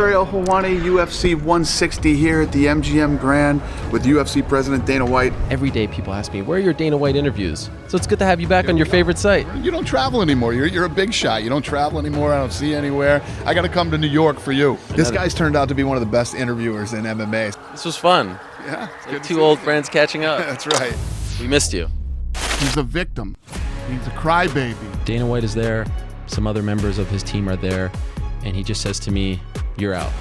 Ariel Helwani, UFC 160 here at the MGM Grand with UFC President Dana White. Every day people ask me, where are your Dana White interviews? So it's good to have you back on your favorite site. You don't travel anymore. You're a big shot. You don't travel anymore. I don't see you anywhere. I got to come to New York for you. This guy's turned out to be one of the best interviewers in MMA. This was fun. Yeah. Like two old friends catching up. That's right. We missed you. He's a victim. He's a crybaby. Dana White is there. Some other members of his team are there. And he just says to me, you're out.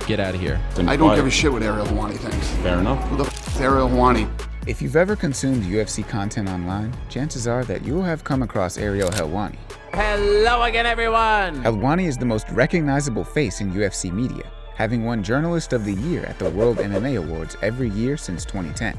Get out of here. I don't give a shit what Ariel Helwani thinks. Fair enough. Who the f is Ariel Helwani? If you've ever consumed UFC content online, chances are that you'll have come across Ariel Helwani. Hello again, everyone. Helwani is the most recognizable face in UFC media, having won Journalist of the Year at the World MMA Awards every year since 2010.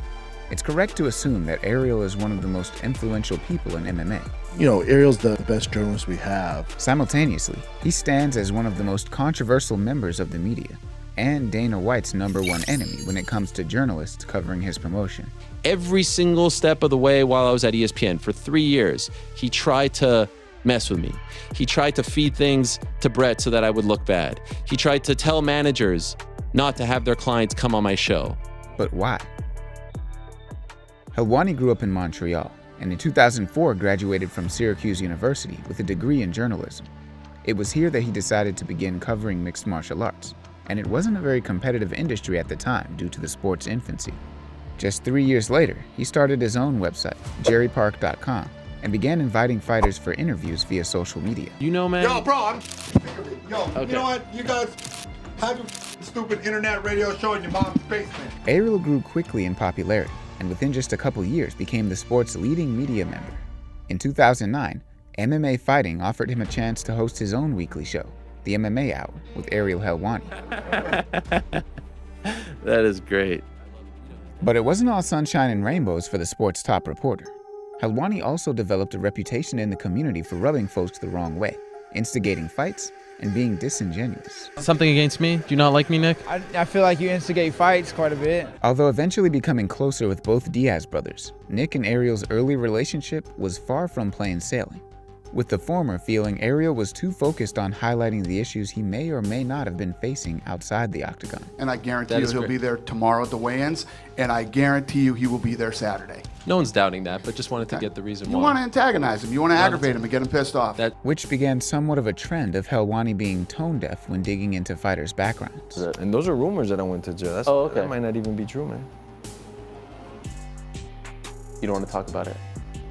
It's correct to assume that Ariel is one of the most influential people in MMA. You know, Ariel's the best journalist we have. Simultaneously, he stands as one of the most controversial members of the media, and Dana White's #1 enemy when it comes to journalists covering his promotion. Every single step of the way while I was at ESPN for 3 years, he tried to mess with me. He tried to feed things to Brett so that I would look bad. He tried to tell managers not to have their clients come on my show. But why? Helwani grew up in Montreal, and in 2004 graduated from Syracuse University with a degree in journalism. It was here that he decided to begin covering mixed martial arts, and it wasn't a very competitive industry at the time due to the sport's infancy. Just 3 years later, he started his own website, jerrypark.com, and began inviting fighters for interviews via social media. You know, man? Yo, bro, I'm sick of it. Yo, Okay. You know what? You guys have your stupid internet radio show in your mom's basement. Ariel grew quickly in popularity, and within just a couple years became the sport's leading media member. In 2009, MMA Fighting offered him a chance to host his own weekly show, the MMA Hour, with Ariel Helwani. That is great. But it wasn't all sunshine and rainbows for the sport's top reporter. Helwani also developed a reputation in the community for rubbing folks the wrong way, instigating fights, and being disingenuous. Something against me? Do you not like me, Nick? I feel like you instigate fights quite a bit. Although eventually becoming closer with both Diaz brothers, Nick and Ariel's early relationship was far from plain sailing, with the former feeling Ariel was too focused on highlighting the issues he may or may not have been facing outside the octagon. And I guarantee That you is he'll great. be there tomorrow at the weigh-ins, and I guarantee you he will be there Saturday. No one's doubting that, but just wanted to get the reason You why. want to antagonize him. You want to aggravate him and get him pissed off. Which began somewhat of a trend of Helwani being tone deaf when digging into fighters' backgrounds. And those are rumors that I went to jail. That might not even be true, man. You don't want to talk about it?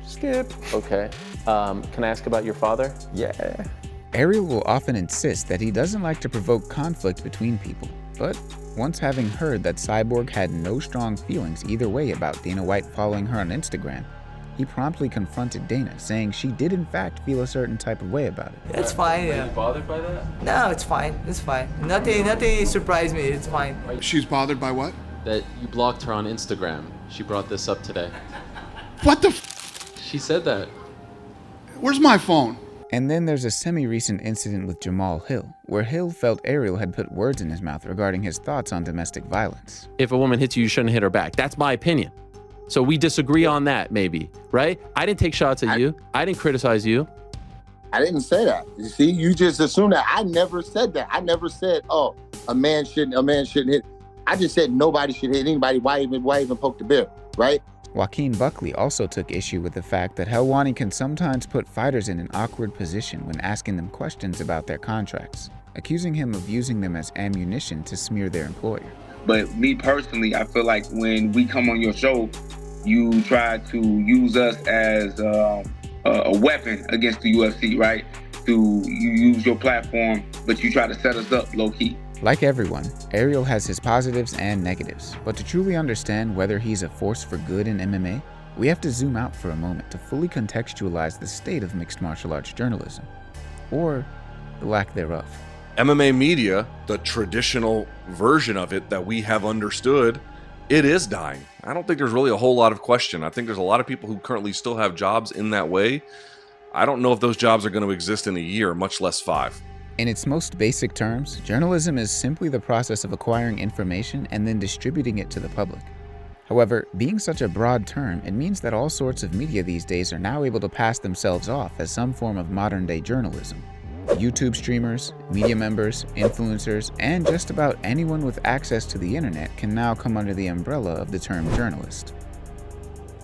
Skip. Okay. Can I ask about your father? Yeah. Ariel will often insist that he doesn't like to provoke conflict between people, but once having heard that Cyborg had no strong feelings either way about Dana White following her on Instagram, he promptly confronted Dana, saying she did in fact feel a certain type of way about it. It's fine, Are yeah. you bothered by that? No, it's fine. It's fine. Nothing surprised me. It's fine. She's bothered by what? That you blocked her on Instagram. She brought this up today. What the f? She said that. Where's my phone? And then there's a semi-recent incident with Jamal Hill, where Hill felt Ariel had put words in his mouth regarding his thoughts on domestic violence. If a woman hits you, you shouldn't hit her back. That's my opinion. So we disagree on that, maybe, right? I didn't take shots at you. I didn't criticize you. I didn't say that. You see, you just assume that. I never said that. I never said, oh, a man shouldn't hit. I just said nobody should hit anybody. Why even poke the bear, right? Joaquin Buckley also took issue with the fact that Helwani can sometimes put fighters in an awkward position when asking them questions about their contracts, accusing him of using them as ammunition to smear their employer. But me personally, I feel like when we come on your show, you try to use us as a weapon against the UFC, right? You use your platform, but you try to set us up low-key. Like everyone, Ariel has his positives and negatives, but to truly understand whether he's a force for good in MMA, we have to zoom out for a moment to fully contextualize the state of mixed martial arts journalism, or the lack thereof. MMA media, the traditional version of it that we have understood, it is dying. I don't think there's really a whole lot of question. I think there's a lot of people who currently still have jobs in that way. I don't know if those jobs are going to exist in a year, much less 5. In its most basic terms, journalism is simply the process of acquiring information and then distributing it to the public. However, being such a broad term, it means that all sorts of media these days are now able to pass themselves off as some form of modern-day journalism, YouTube streamers, media members, influencers, and just about anyone with access to the internet can now come under the umbrella of the term journalist.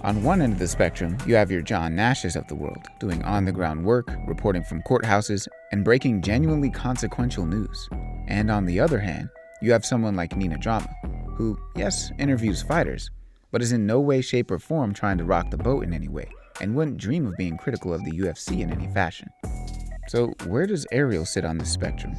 On one end of the spectrum, you have your John Nashes of the world, doing on-the-ground work, reporting from courthouses, and breaking genuinely consequential news. And on the other hand, you have someone like Nina Drama, who, yes, interviews fighters, but is in no way, shape, or form trying to rock the boat in any way, and wouldn't dream of being critical of the UFC in any fashion. So where does Ariel sit on this spectrum?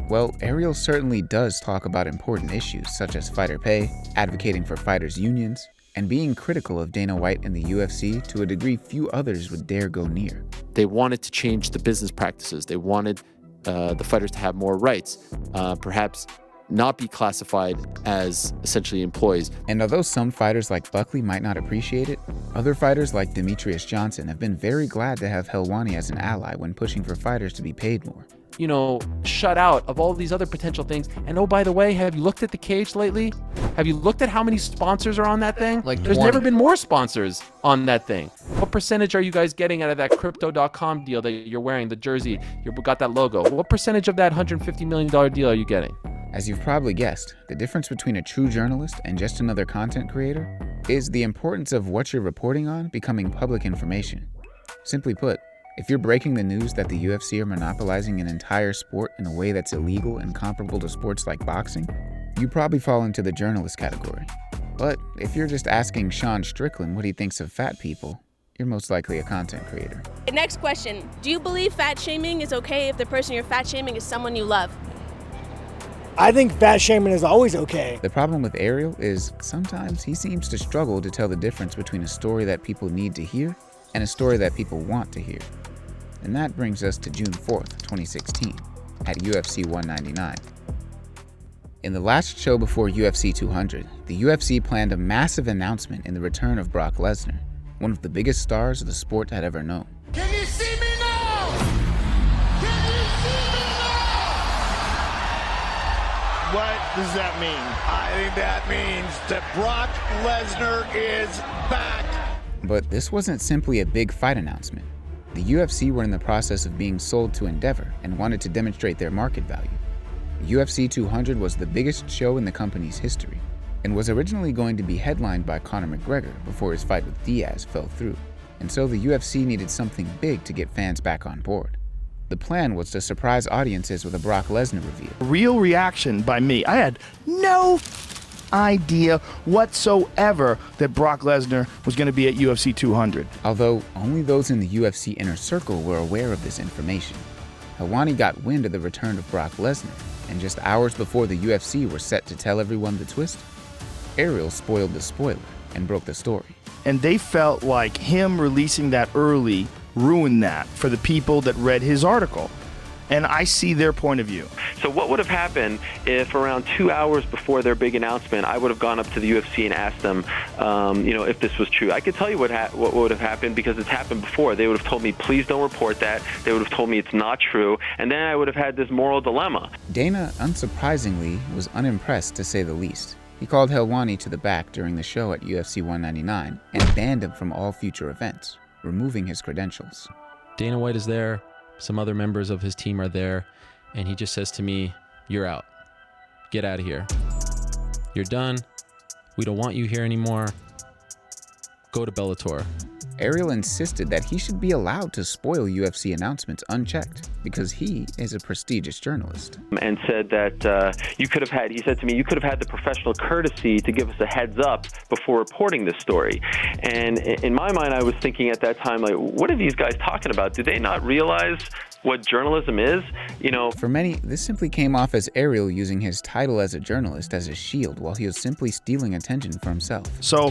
Well, Ariel certainly does talk about important issues such as fighter pay, advocating for fighters' unions, and being critical of Dana White and the UFC to a degree few others would dare go near. They wanted to change the business practices. They wanted the fighters to have more rights, perhaps not be classified as essentially employees. And although some fighters like Buckley might not appreciate it, other fighters like Demetrius Johnson have been very glad to have Helwani as an ally when pushing for fighters to be paid more. Shut out of all these other potential things. And oh, by the way, have you looked at the cage lately? Have you looked at how many sponsors are on that thing? There's never been more sponsors on that thing. What percentage are you guys getting out of that crypto.com deal that you're wearing, the jersey, you got that logo? What percentage of that $150 million deal are you getting? As you've probably guessed, the difference between a true journalist and just another content creator is the importance of what you're reporting on becoming public information. Simply put, if you're breaking the news that the UFC are monopolizing an entire sport in a way that's illegal and comparable to sports like boxing, you probably fall into the journalist category. But if you're just asking Sean Strickland what he thinks of fat people, you're most likely a content creator. Next question. Do you believe fat shaming is okay if the person you're fat shaming is someone you love? I think fat shaming is always okay. The problem with Ariel is sometimes he seems to struggle to tell the difference between a story that people need to hear and a story that people want to hear. And that brings us to June 4th, 2016, at UFC 199. In the last show before UFC 200, the UFC planned a massive announcement in the return of Brock Lesnar, one of the biggest stars the sport had ever known. Can you see me now? Can you see me now? What does that mean? I think that means that Brock Lesnar is back. But this wasn't simply a big fight announcement. The UFC were in the process of being sold to Endeavor and wanted to demonstrate their market value. UFC 200 was the biggest show in the company's history and was originally going to be headlined by Conor McGregor before his fight with Diaz fell through, and so the UFC needed something big to get fans back on board. The plan was to surprise audiences with a Brock Lesnar reveal. Real reaction by me. I had no idea whatsoever that Brock Lesnar was going to be at UFC 200. Although only those in the UFC inner circle were aware of this information. Helwani got wind of the return of Brock Lesnar, and just hours before the UFC were set to tell everyone the twist, Ariel spoiled the spoiler and broke the story. And they felt like him releasing that early ruined that for the people that read his article. And I see their point of view. So what would have happened if around 2 hours before their big announcement, I would have gone up to the UFC and asked them, if this was true? I could tell you what would have happened because it's happened before. They would have told me, please don't report that. They would have told me it's not true. And then I would have had this moral dilemma. Dana, unsurprisingly, was unimpressed to say the least. He called Helwani to the back during the show at UFC 199 and banned him from all future events, removing his credentials. Dana White is there. Some other members of his team are there, and he just says to me, "You're out. Get out of here. You're done. We don't want you here anymore. Go to Bellator." Ariel insisted that he should be allowed to spoil UFC announcements unchecked because he is a prestigious journalist. And said that he said to me, you could have had the professional courtesy to give us a heads up before reporting this story. And in my mind, I was thinking at that time, like, what are these guys talking about? Do they not realize what journalism is? For many, this simply came off as Ariel using his title as a journalist as a shield while he was simply stealing attention for himself. So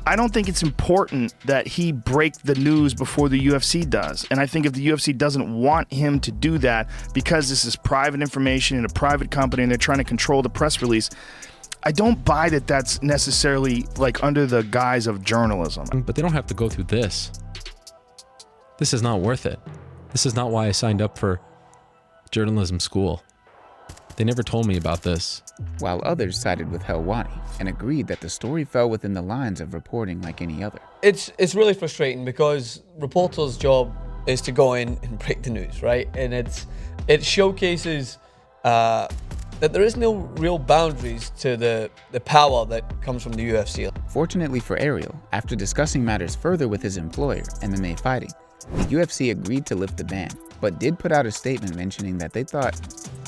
I don't think it's important that he break the news before the UFC does. And I think if the UFC doesn't want him to do that because this is private information in a private company and they're trying to control the press release, I don't buy that that's necessarily like under the guise of journalism. But they don't have to go through this. This is not worth it. This is not why I signed up for journalism school. They never told me about this. While others sided with Helwani and agreed that the story fell within the lines of reporting like any other. It's really frustrating because reporters' job is to go in and break the news, right? And it showcases that there is no real boundaries to the power that comes from the UFC. Fortunately for Ariel, after discussing matters further with his employer, MMA Fighting, the UFC agreed to lift the ban, but did put out a statement mentioning that they thought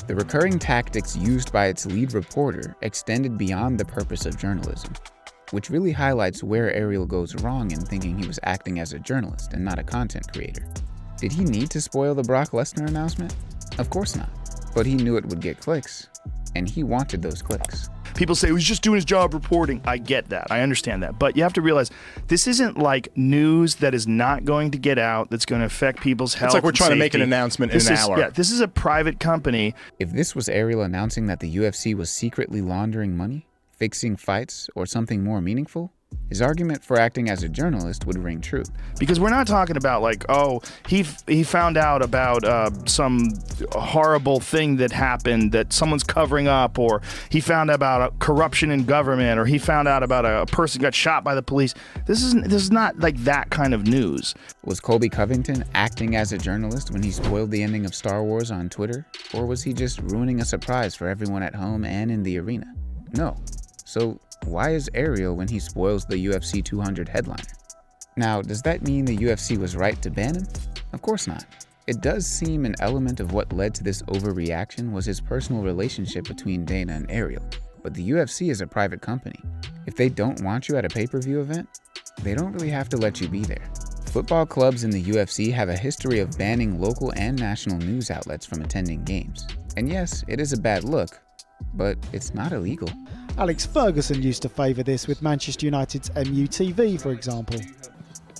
the recurring tactics used by its lead reporter extended beyond the purpose of journalism, which really highlights where Ariel goes wrong in thinking he was acting as a journalist and not a content creator. Did he need to spoil the Brock Lesnar announcement? Of course not, but he knew it would get clicks, and he wanted those clicks. People say, he's just doing his job reporting. I get that. I understand that. But you have to realize, this isn't like news that is not going to get out, that's going to affect people's health. It's like we're trying to make an safety. announcement in an hour. Yeah, this is a private company. If this was Ariel announcing that the UFC was secretly laundering money, fixing fights, or something more meaningful, his argument for acting as a journalist would ring true. Because we're not talking about like, oh, he found out about some horrible thing that happened that someone's covering up, or he found out about corruption in government, or he found out about a person got shot by the police. This is not like that kind of news. Was Colby Covington acting as a journalist when he spoiled the ending of Star Wars on Twitter? Or was he just ruining a surprise for everyone at home and in the arena? No. So why is Ariel when he spoils the UFC 200 headliner? Now, does that mean the UFC was right to ban him? Of course not. It does seem an element of what led to this overreaction was his personal relationship between Dana and Ariel. But the UFC is a private company. If they don't want you at a pay-per-view event, they don't really have to let you be there. Football clubs in the UFC have a history of banning local and national news outlets from attending games. And yes, it is a bad look, but it's not illegal. Alex Ferguson used to favour this with Manchester United's MUTV, for example.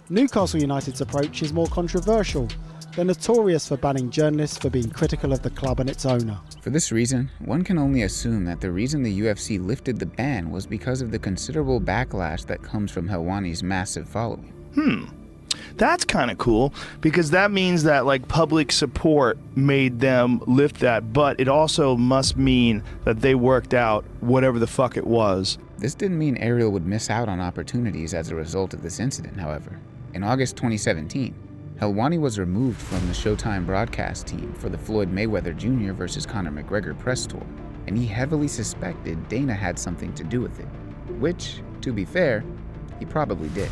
Newcastle United's approach is more controversial. They're notorious for banning journalists for being critical of the club and its owner. For this reason, one can only assume that the reason the UFC lifted the ban was because of the considerable backlash that comes from Helwani's massive following. That's kind of cool, because that means that like public support made them lift that, but it also must mean that they worked out whatever the fuck it was. This didn't mean Ariel would miss out on opportunities as a result of this incident, however. In August 2017, Helwani was removed from the Showtime broadcast team for the Floyd Mayweather Jr. vs. Conor McGregor press tour, and he heavily suspected Dana had something to do with it, which, to be fair, he probably did.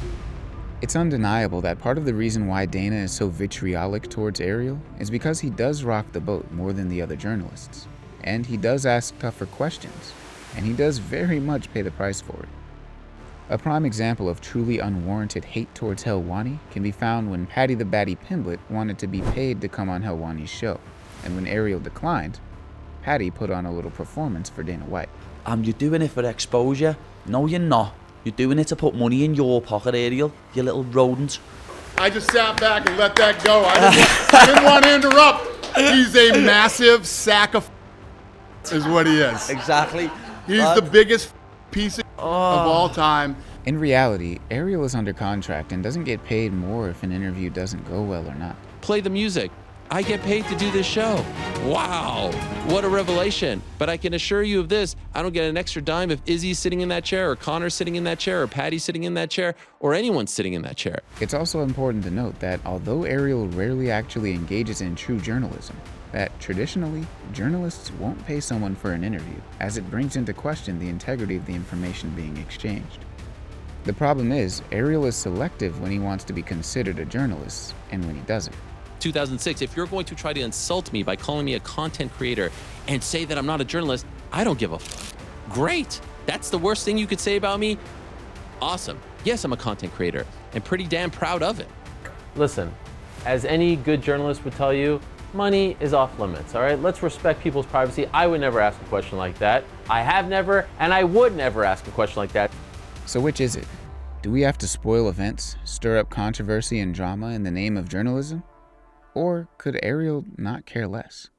It's undeniable that part of the reason why Dana is so vitriolic towards Ariel is because he does rock the boat more than the other journalists, and he does ask tougher questions, and he does very much pay the price for it. A prime example of truly unwarranted hate towards Helwani can be found when Paddy the Baddy Pimblett wanted to be paid to come on Helwani's show, and when Ariel declined, Paddy put on a little performance for Dana White. You're doing it for exposure? No, you're not. You're doing it to put money in your pocket, Ariel, you little rodent. I just sat back and let that go. I didn't want to interrupt. He's a massive sack of is what he is. Exactly. He's the biggest piece of all time. In reality, Ariel is under contract and doesn't get paid more if an interview doesn't go well or not. Play the music. I get paid to do this show. Wow, what a revelation. But I can assure you of this, I don't get an extra dime if Izzy's sitting in that chair, or Connor's sitting in that chair, or Patty's sitting in that chair, or anyone's sitting in that chair. It's also important to note that although Ariel rarely actually engages in true journalism, that traditionally, journalists won't pay someone for an interview, as it brings into question the integrity of the information being exchanged. The problem is, Ariel is selective when he wants to be considered a journalist, and when he doesn't. 2006, if you're going to try to insult me by calling me a content creator and say that I'm not a journalist, I don't give a fuck. Great. That's the worst thing you could say about me? Awesome. Yes, I'm a content creator and pretty damn proud of it. Listen, as any good journalist would tell you, money is off limits, all right? Let's respect people's privacy. I would never ask a question like that. I have never, and I would never ask a question like that. So which is it? Do we have to spoil events, stir up controversy and drama in the name of journalism? Or could Ariel not care less?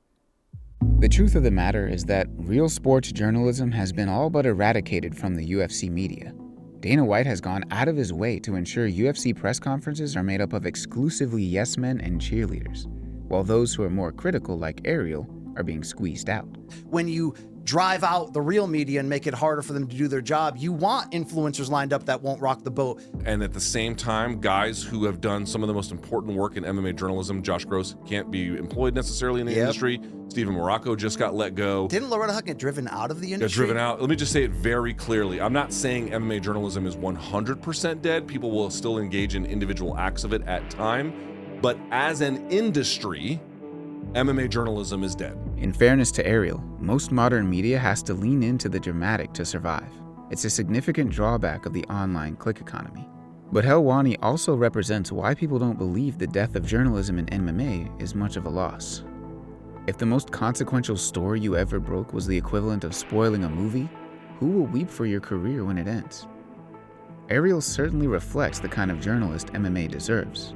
The truth of the matter is that real sports journalism has been all but eradicated from the UFC media. Dana White has gone out of his way to ensure UFC press conferences are made up of exclusively yes men and cheerleaders, while those who are more critical, like Ariel, are being squeezed out. When you drive out the real media and make it harder for them to do their job. You want influencers lined up that won't rock the boat. And at the same time, guys who have done some of the most important work in MMA journalism, Josh Gross can't be employed necessarily in the industry. Stephen Morocco just got let go. Didn't Loretta Huck get driven out of the industry? Got driven out. Let me just say it very clearly. I'm not saying MMA journalism is 100% dead. People will still engage in individual acts of it at time. But as an industry, MMA journalism is dead. In fairness to Ariel, most modern media has to lean into the dramatic to survive. It's a significant drawback of the online click economy. But Helwani also represents why people don't believe the death of journalism in MMA is much of a loss. If the most consequential story you ever broke was the equivalent of spoiling a movie, who will weep for your career when it ends? Ariel certainly reflects the kind of journalist MMA deserves,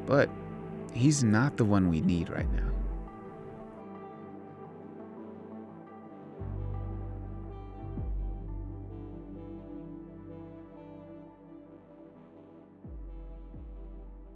but he's not the one we need right now.